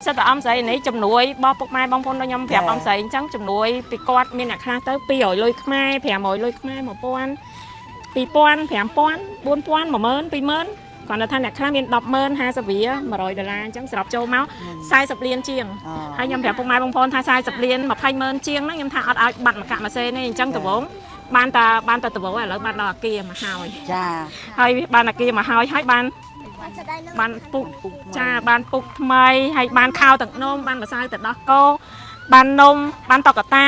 សិតតែអំស្រីនេះចំនួនបោះពុកម៉ែបងប្អូនដល់ខ្ញុំប្រាប់អំស្រីអញ្ចឹងចំនួនពីគាត់មានអ្នកខ្លះទៅ200លុយខ្មែរ500លុយខ្មែរ1000 2000 5000 4000 10000 20000គាត់ថាអ្នកខ្លះមាន100000 50វា$100អញ្ចឹងសរុបចូលមក40លានជាងហើយខ្ញុំប្រាប់ពុកម៉ែបងប្អូនថា40លាន200,000ជាងហ្នឹងខ្ញុំថាអត់ឲ្យបាត់មកកាក់ម៉ាសេនេះអញ្ចឹងដំបងបានតែដំបងឥឡូវបានដល់អាគារមកហើយចាហើយបានអាគារមកហើយបានពុកចាបានពុកថ្មីហើយបានខោទឹកនំបានម្សៅទឹកដោះគោបាននំបានតុកតា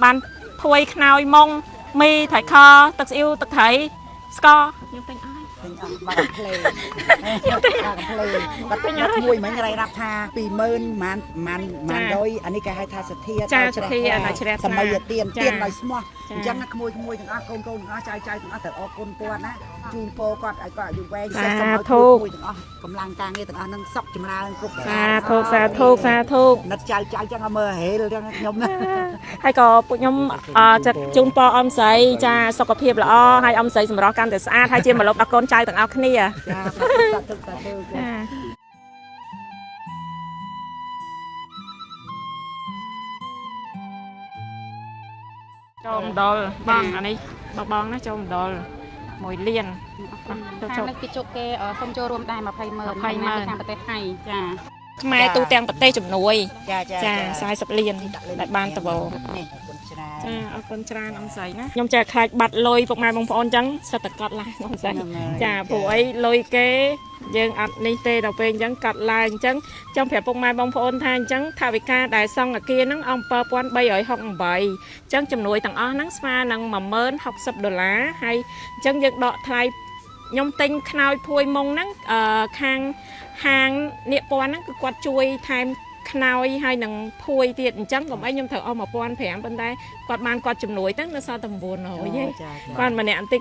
បានភួយខ្នើយមុងមីត្រីខទឹកស្អ៊ីវទឹកត្រីស្ករខ្ញុំទិញអស់បាទផ្លេបាទផ្លេបាទពេញអត់មួយមិញរៃរាប់ថា20000ម៉ានដុយអានេះគេហៅថាសទ្ធាចាសទ្ធាឲ្យជ្រះសម័យទៀនដោយស្មោះអញ្ចឹងណាក្មួយទាំងអស់កូនទាំងអស់ចាយទាំងអស់ទៅអរគុណគាត់ណាជូនពរគាត់ឲ្យគាត់អាយុវែងសុខសម្បត្តិមួយទាំងអស់កម្លាំងការងារទាំងអស់នឹងសុខចម្រើនគ្រប់សាធុនិតចៅចឹងឲ្យមើលហេលចឹងខ្ញុំណាហើយក៏ពួកខ្ញុំចាត់ជូនពរអមស្រីចាសុខភាពល្អហើយអមស្រីសម្រស់កាន់តែស្អាតហើយជាម្លប់ដល់កូនចៅទាំងអស់គ្នាចាចូលម្ដលបងអានេះបងណាចូលម្ដល1លានទៅចូលគេជុកគេសុំចូលរួមដែរ200,000ខាងប្រទេសថៃចាខ្មែរទូទាំងប្រទេសជំនួយចា40លានដែលបានតបចាអរគុណច្រើនអមស្រីណាខ្ញុំចេះខ្លាចបាត់លុយពុកម៉ែបងប្អូនអញ្ចឹងសិតតែកាត់ឡើងអមស្រីចាព្រោះអីលុយគេយើងអត់នេះទេដល់ពេលអញ្ចឹងកាត់ឡើងអញ្ចឹងចង់ប្រាប់ពុកម៉ែបងប្អូនថាអញ្ចឹងថាវិការដែលសង់អាគារហ្នឹងអំ$7368អញ្ចឹងជំនួយទាំងអស់ហ្នឹងស្មើនឹង$10,060ហើយអញ្ចឹងយើងដកថ្លៃខ្ញុំទិញខ្នើយភួយមុងហ្នឹងខាងហាងនាគពណ៌ហ្នឹងគឺគាត់ជួយថែមខ្នើយហើយនឹងភួយទៀតអញ្ចឹងកុំអីខ្ញុំត្រូវអស់1500ប៉ុន្តែគាត់ជំនួយទៅនៅសល់តែ900ទេគាត់ម្នាក់បន្តិ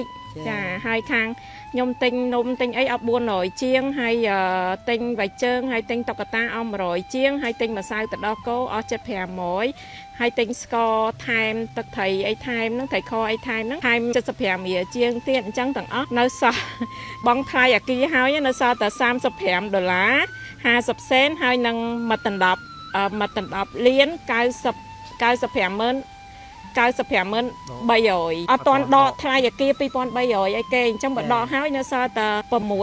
ចចាហើយខាងខ្ញុំទិញនំទិញអីអស់400ជាងហើយទិញវ៉ៃជើងហើយទិញតុកតាអស់100ជាងហើយទិញម្សៅទឹកដោះគោអស់7500ហើយទិញស្ករថែមទឹកត្រីអីថែមហ្នឹងត្រីខអីថែមហ្នឹងថែម75រៀលជាងទៀតអញ្ចឹងទាំងអស់នៅសល់បងថ្លៃអាគារហើយនៅសល់តែ$35 50សេនហើយនឹងមួយដណ្ដប់លាន950000 300អត់ទាន់ដកថ្លៃអាគារ2300អីគេអញ្ចឹងបើដកហើយនៅសល់តែ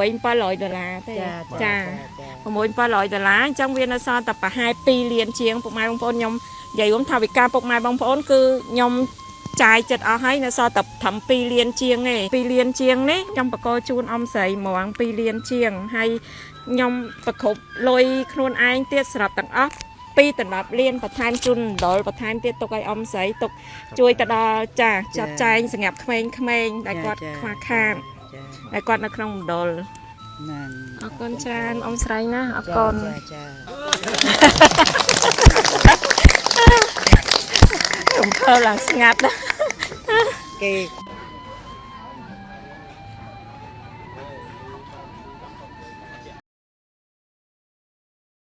$6700ទេចា$6700អញ្ចឹងវានៅសល់តែប្រហែល2លានជាងពុកម៉ែបងប្អូនខ្ញុំនិយាយរួមថាវិការពុកម៉ែបងប្អូនគឺខ្ញុំចាយចិត្តអស់ហើយនៅសល់តែត្រឹម2លានជាងទេ2លានជាងនេះខ្ញុំបកគោជូនអមស្រីហ្មង2លានជាងហើយខ្ញុំប្រគ្រប់លុយខ្លួនឯងទៀតស្រាប់ទាំងអស់2ដណ្ដប់លានបន្ថែមជូនដុលបន្ថែមទៀតទុកឲ្យអមស្រីទុកជួយទៅដល់ចាចាត់ចែងសម្រាប់ក្មេងៗដែលគាត់ខ្វះខាតដែលគាត់នៅក្នុងមណ្ឌលអរគុណច្រើនអមស្រីណាអរគុណខ្ញុំធ្វើឡើងស្ងាត់ណាគេ